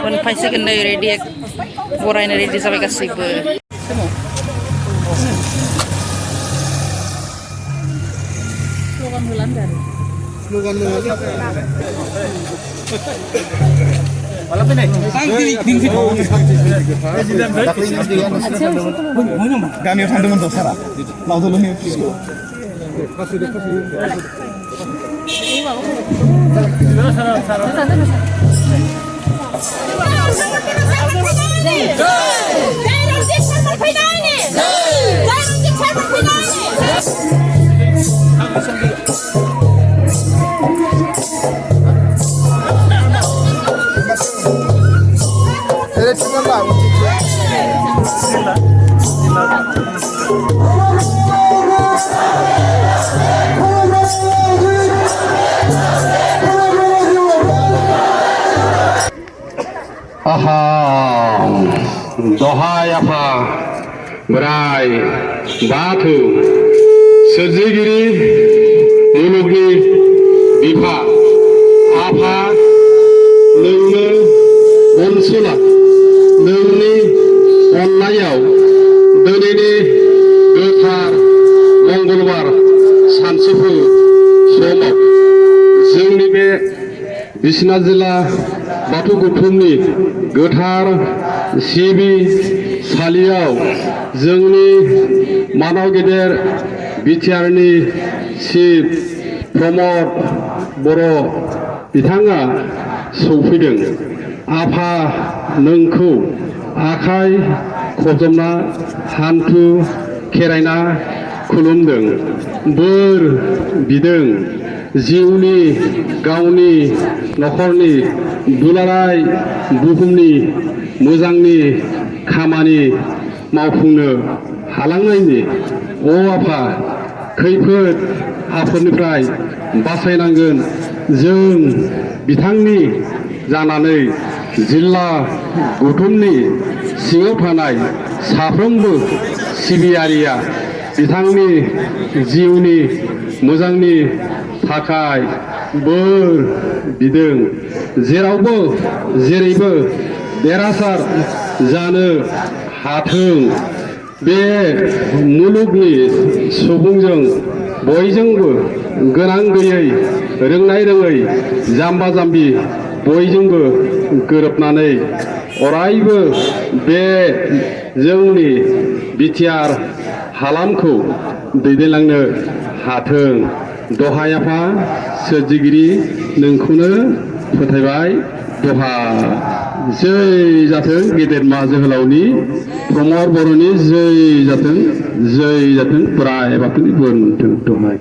मोनफैसिगोन नै रेडि बरायनो रेडि जाबाय गासैबो Malah pindah. Kami akan dengan dosa. Mau dulu nih. Dohai apa berai batu sejigiri mulugni bifa apa nengno onsula nengni onnayaw donini gothar मंगलबार सानसुफु समाव जोंनि बे बिश्वनाथ जिल्ला बाथौ गौथुमनि गोथार सिबि सालियाव जोंनि मानाव गेदेर बिटिआरनि चिफ प्रमद बर' बिथाङा सौफैदों आफा नोंखौ आखाइ खबजबना हान्थु खेरायना खुलुमदों बोर बिदों जिउनि गावनि नखरनि दुलाराय बुहुमनि मोजांनि खामानि मावफुंनो हालांनायनि अ आफा खैफोद आफोदनिफ्राय बासायनांगोन जों बिथांनि जानानै जिल्ला गौथुमनि सिङाव थानाय साफ्रोमबो सिबियारिया बिथांनि जिउनि मोजांनि थाखाय बोर बिदों जेरावबो जेरैबो देरहासार जानो हाथों बे मुलुगनि सुबुंजों बयजोंबो गोनां गैयै रोंनाय रोङै जाम्बा जाम्बि बयजोंबो गोरोबनानै अरायबो बे जोंनि बिटिआर हालामखौ दैदेनलांनो हाथों दहाय आफा सोरजिगिरि नोंखौनो फोथायबाय दहा जै जाथों गेदेरमा जोहोलावनि प्रमद बर'नि जै जाथों बोराइ बाथौनि बोर मोनथों दहाय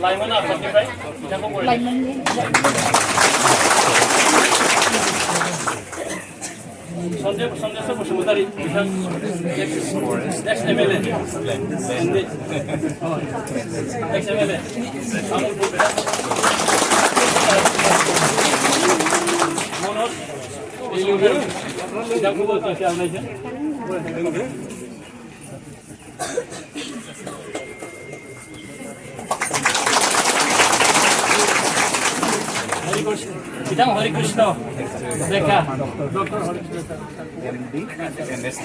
लाइमोन आफादनिफ्राय बिथांखौ सन्देश बसुमतारी बिथां एक्स एमएलए मनोज बिथांखौबो जायखि आरनायजों Bidang Hari Krishna, Beka, Dr. Hari Krishna, MD, MSc.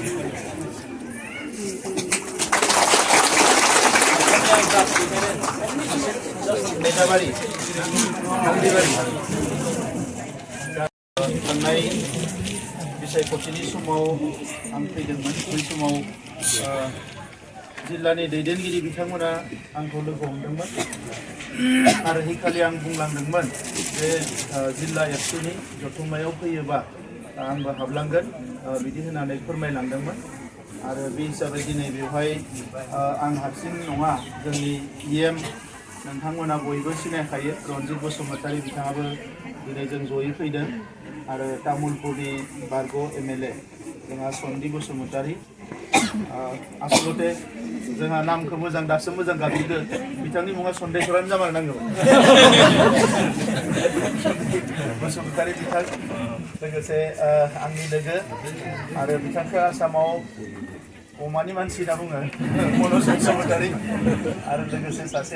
Bedabari, Handibari. Mengenai Bisai Kochini समाव आं फैदोंमोन बै समाव जिल्लानि दैदेनगिरि बिथांमोना आंखौ लोगो हमदोंमोन आरो हैखालि आं बुंलांदोंमोन जे जिल्ला एबसुनि जथुम्मायाव फैयोबा आंबो हाबलांगोन बिदि होननानै फोरमायलांदोंमोन आरो बे हिसाबै दिनै बेवहाय आं हारसिं नङा जोंनि इएम नोंथांमोना बयबो सिनायखायो रनजित बसुमतारी बिथाङाबो दिनै जों जयै फैदों आरो तामुलपुरनि बारग' एमएलए जोंहा सन्दि बसुमतारी आसलते जोंहा नामखौ मोजां दासो मोजां गाबज्रिदों बिथांनि मुङा सन्देश्वरानो जामारनांगौमोन बसुमतारी बिथां लोगोसे आंनि लोगो आरो बिथांखौ आसामाव अमानि मानसि होनना बुङो मनज बसुमतारी आरो लोगोसे सासे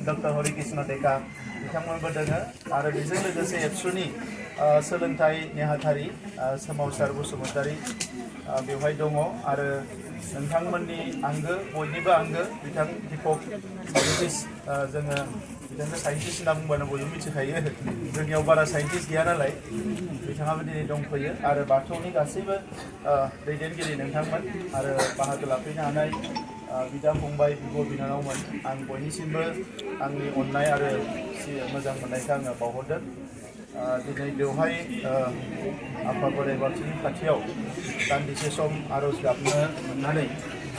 डक्टर हरिकृष्ण डेका बिथांमोनबो दोङो आरो बेजों लोगोसे एबसुनि सोलोंथाइ नेहाथारि सोमावसार बसुमतारी बेवहाय दङ आरो नोंथांमोननि आंगो बयनिबो आंगो बिथां दीपक साइन्टिस्ट जोङो बिथांखौ साइन्टिस्ट होनना बुंबानो बयबो मिथिखायो जोंनियाव बारा साइन्टिस्ट गैया नालाय बिथाङाबो दिनै दंफैयो आरो बाथौनि गासैबो दैदेनगिरि नोंथांमोन आरो बाहागो लाफैनो हानाय बिदा फंबाय बिब' बिनानावमोन आं बयनिसिमबो आंनि अननाय आरो मोजां मोननायखौ आङो बावहरदों दिनै बेवहाय आफा बोराइ बाथौनि खाथियाव दान्दिसे सम आर'ज गाबनो मोननानै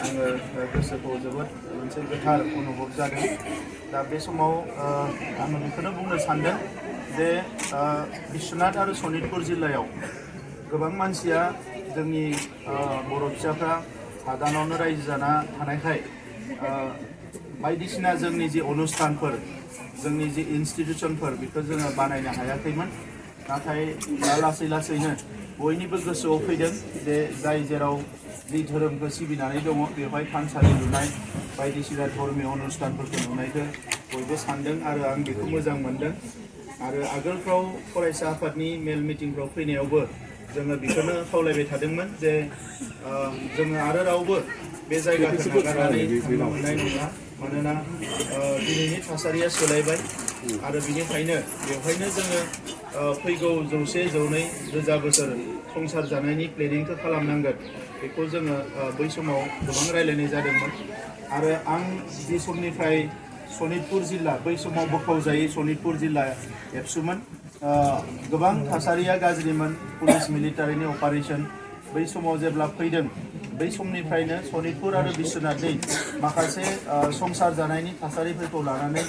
आङो गोसोखौ जोबोद मोनसे गोथार अनुभब जादों दा बे समाव आङो बेखौनो बुंनो सानदों जे बिश्वनाथ आरो सनितपुर जिल्लायाव गोबां मानसिया जोंनि बर' फिसाफ्रा हादानावनो रायजो जाना थानायखाय बायदिसिना जोंनि जि अनुष्ठानफोर जोंनि जि इन्स्टिटिउसनफोर बेखौ जोङो बानायनो हायाखैमोन नाथाय दा लासै लासैनो बयनिबो गोसोआव फैदों जे जाय जेराव जि धोरोमखौ सिबिनानै दङ बेवहाय थानसालि लुनाय बायदिसिना धर्मीय अनुष्ठानफोरखौ नुनायखौ बयबो सानदों आरो आं बेखौ मोजां मोनदों आरो आगोलफ्राव फरायसा आफादनि मेल मिटिंफ्राव फैनायावबो जोङो बेखौनो खावलायबाय थादोंमोन जे जोङो आरो रावबो बे जायगाखौ नागारनानै थांनो मोननाय नङा मानोना दिनैनि थासारिया सोलायबाय आरो बिनिखायनो बेवहायनो जोङो फैगौ 100, 200, 1000 बोसोर संसार जानायनि प्लेनिंखौ खालामनांगोन बेखौ जोङो बै समाव गोबां रायलायनाय जादोंमोन आरो आं जि समनिफ्राय सनितपुर जिल्ला बै समाव बोखावजायै सनितपुर जिल्ला एबसुमोन गोबां थासारिया गाज्रिमोन पुलिस मिलिटारिनि अपारेशन बै समाव जेब्ला फैदों बै समनिफ्रायनो सनितपुर आरो बिश्वनाथनि माखासे संसार जानायनि थासारिफोरखौ लानानै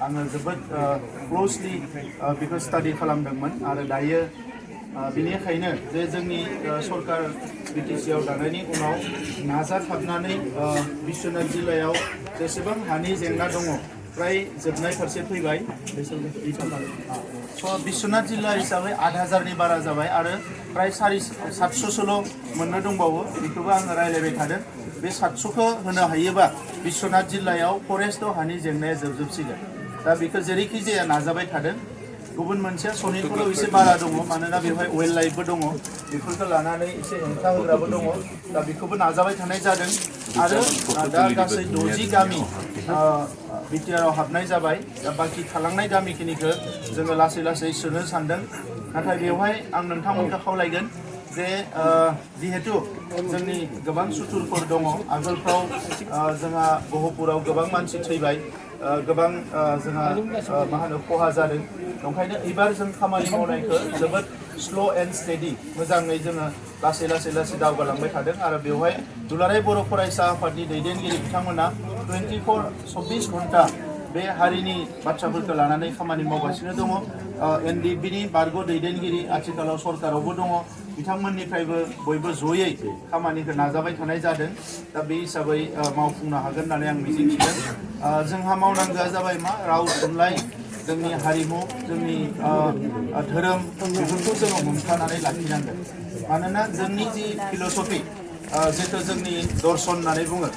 आङो जोबोद क्ल'सलि बेखौ स्टाडि खालामदोंमोन आरो दायो बेनिखायनो जे जोंनि सरकार बिटिसिआव दानायनि उनाव नाजाथाबनानै बिश्वनाथ जिल्लायाव जेसेबां हानि जेंना दङ फ्राय जोबनाय फारसे फैबाय बिश्वनाथ जिल्ला हिसाबै 8000नि बारा जाबाय आरो फ्राय 700सोल' मोननो दंबावो बेखौबो आङो रायलायबाय थादों बे 700खौ होनो हायोबा बिश्वनाथ जिल्लायाव फरेस्टआव हानि जेंनाया जोबसिगोन दा बेखौ जेरैखि जाया नाजाबाय थादों गुबुन मोनसेया सनितपुराव एसे बारा दङ मानोना बेवहाय वाइल्ड लाइफबो दङ बेफोरखौ लानानै एसे हेंथा होग्राबो दङ दा बेखौबो नाजाबाय थानाय जादों आरो दा गासै 60 गामि बिटिआरआव हाबनाय जाबाय दा बाखि थालांनाय गामिखिनिखौ जोङो लासै लासै सोनो सानदों नाथाय बेवहाय आं नोंथांमोनखौ खावलायगोन जे जिहेतु जोंनि गोबां सुथुरफोर दङ आगोलफ्राव जोंहा गहपुराव गोबां मानसि थैबाय गोबां जोंहा मा होनो खहा जादों ओंखायनो एबार जों खामानि मावनायखौ जोबोद स्ल' एन्ड स्टेडि मोजाङै जोङो लासै दावगालांबाय थादों आरो बेवहाय दुलाराय बर' फरायसा आफादनि दैदेनगिरि बिथांमोना 24 घन्टा बे हारिनि बाथ्राफोरखौ लानानै खामानि मावगासिनो दङ एनडिबिनि बारग' दैदेनगिरि आथिखालाव सरकारावबो दङ बिथांमोननिफ्रायबो बयबो जयै खामानिखौ नाजाबाय थानाय जादों दा बे हिसाबै मावफुंनो हागोन होननानै आं मिजिंथिदों जोंहा मावनांगौआ जाबाय मा राव थुनलाइ जोंनि हारिमु जोंनि धोरोम बेफोरखौ जोङो हमथानानै लाखिनांगोन मानोना जोंनि जि फिल'सफि जिहेतु जोंनि दर्शन होननानै बुङो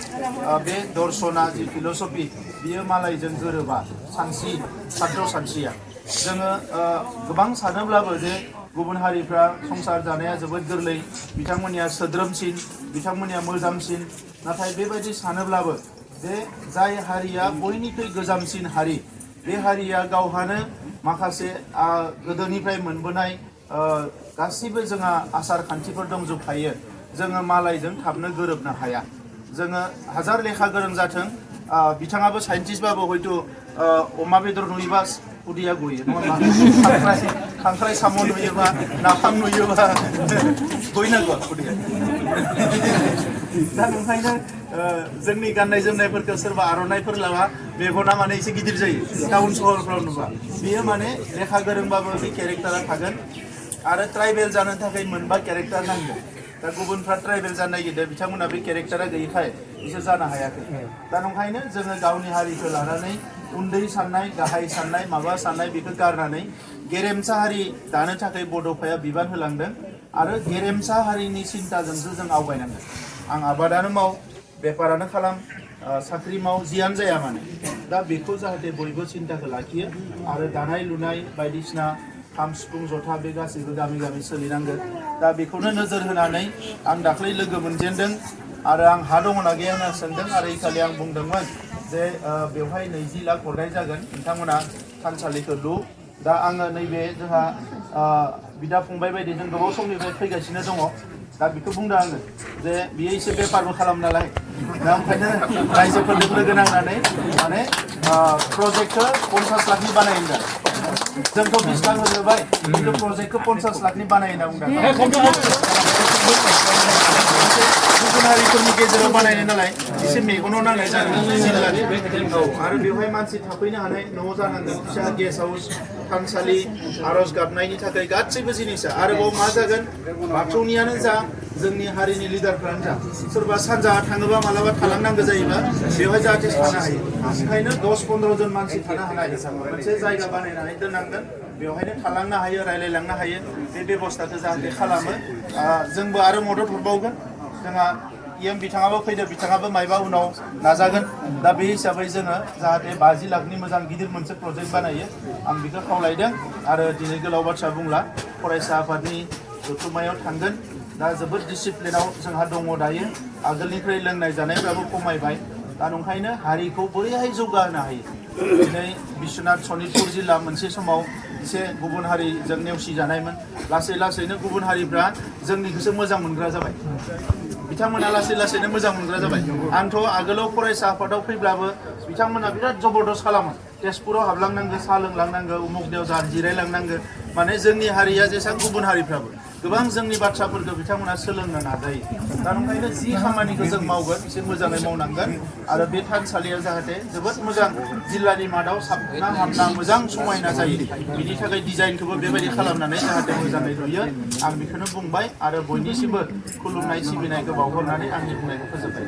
बे दर्शना जि फिल'सफि बियो मालायजों गोरोबा साद्र सानस्रिया जोङो गोबां सानोब्लाबो जे गुबुन हारिफ्रा संसार जानाया जोबोद गोरलै बिथांमोननिया सोद्रोमसिन बिथांमोननिया मोजांसिन नाथाय बेबायदि सानोब्लाबो जे जाय हारिया बयनिख्रुइ गोजामसिन हारि बे हारिया गावहानो माखासे गोदोनिफ्राय मोनबोनाय गासैबो जोंहा आसार खान्थिफोर दंजोबखायो जोङो मालायजों थाबनो गोरोबनो हाया जोङो हाजार लेखा गोरों जाथों बिथाङाबो साइन्टिस्टबाबो हयथ' अमा बेदर नुयोबा उदैया गयो नङा होमबा खांख्राइ साम' नुयोबा नाफाम नुयोबा गयनांगौ उदैया दा ओंखायनो जोंनि गाननाय जोमनायफोरखौ सोरबा आर'नाइफोर लाबा मेगना माने एसे गिदिर जायो टाउन सहरफ्राव नुबा बेयो माने लेखा गोरोंबाबो बे केरेक्टारा थागोन आरो ट्राइबेल जानो थाखाय मोनबा केरेक्टार नांगोन दा गुबुनफ्रा ट्राइबेल जानो नागिरदों बिथांमोना बे केरेक्टारा गैयिखाय बिसोर जानो हायाखै दा ओंखायनो जोङो गावनि हारिखौ लानानै उन्दै साननाय गाहाय साननाय माबा साननाय बेखौ गारनानै गेरेमसा हारि दानो थाखाय बड'फाया बिबान होलांदों आरो गेरेमसा हारिनि सिन्ताजोंसो जों आवगायनांगोन आं आबादानो माव बेफारानो खालाम साख्रि माव जियानो जाया माने दा बेखौ जाहाथे बयबो सिन्ताखौ लाखियो आरो दानाय लुनाय बायदिसिना खाम सिफुं जथा बे गासैबो गामि गामि सोलिनांगोन दा बेखौनो नोजोर होनानै आं दाख्लै लोगो मोनजेनदों आरो आं हा दङ ना गैया होनना सोंदों आरो इखालि आं बुंदोंमोन जे बेवहाय 20 लाख हरनाय जागोन नोंथांमोना थानसालिखौ लु दा आङो नैबे जोंहा बिदा फंबाय बायदि जों गोबाव समनिफ्राय फैगासिनो दङ दा बेखौ बुंदों आङो जे बियो एसे बेफारबो खालाम नालाय दा ओंखायनो रायजोफोरजों लोगो नांनानै माने प्रजेक्टखौ 50 लाखनि बानायदों जोंथ' 20 लाख होजोबबाय खिन्थु प्रजेक्टखौ 50 लाखनि बानायना बुंदों गुबुन हारिफोरनि गेजेराव बानायनाय नालाय एसे मेगनाव नांनाय जागोन जिल्लानि औ आरो बेवहाय मानसि थाफैनो हानाय न' जानांगोन फिसा गेस्ट हाउस थानसालि आर'ज गाबनायनि थाखाय गासैबो जिनिसा आरोबाव मा जागोन बाथौनियानो जा जोंनि हारिनि लिडारफ्रानो जा सोरबा सानजाहा थाङोबा मालाबा थालांनांगौ जायोबा बेवहाय जाहाथे थानो हायो ओंखायनो 10-15 जन मानसि थानो हानाय मोनसे जायगा बानायनानै दोननांगोन बेवहायनो थालांनो हायो रायलायलांनो हायो बे बेबस्थाखौ जाहाथे खालामो जोंबो आरो मदद हरबावगोन जोंहा इएम बिथाङाबो फैदो बिथाङाबो मायबा उनाव नाजागोन दा बे हिसाबै जोङो जाहाथे 50 लाखनि मोजां गिदिर मोनसे प्रजेक्ट बानायो आं बेखौ खावलायदों आरो दिनै गोलाव बाथ्रा बुंला फरायसा आफादनि जथुम्मायाव थांगोन दा जोबोद डिसिप्लिनाव जोंहा दङ दायो आगोलनिफ्राय लोंनाय जानायफ्राबो खमायबाय दा नंखायनो हारिखौ बोरैहाय जौगाहोनो हायो दिनै बिश्वनाथ सनितपुर जिल्ला मोनसे समाव एसे गुबुन हारिजों नेवसिजानायमोन लासै लासैनो गुबुन हारिफ्रा जोंनिखौसो मोजां मोनग्रा जाबाय बिथांमोना लासै लासैनो मोजां मोनग्रा जाबाय आंथ' आगोलाव फरायसा आफादाव फैब्लाबो बिथांमोना बिराद जबरदस्त खालामो तेजपुराव हाबलांनांगौ साहा लोंलांनांगौ उमुगनियाव जिरायलांनांगौ माने जोंनि हारिया जेसेबां गुबुन हारिफ्राबो गोबां जोंनि बाथ्राफोरखौ बिथांमोना सोलोंनो नाजायो दा ओंखायनो जि खामानिखौ जों मावगोन एसे मोजाङै मावनांगोन आरो बे थानसालिया जाहाथे जोबोद मोजां जिल्लानि मादाव साबना हामना मोजां समायना जायो बिनि थाखाय डिजाइनखौबो बेबायदि खालामनानै जाहाथे मोजाङै नुयो आं बेखौनो बुंबाय आरो बयनिसिमबो खुलुमनाय सिबिनायखौ बावहरनानै आंनि बुंनायखौ फोजोबबाय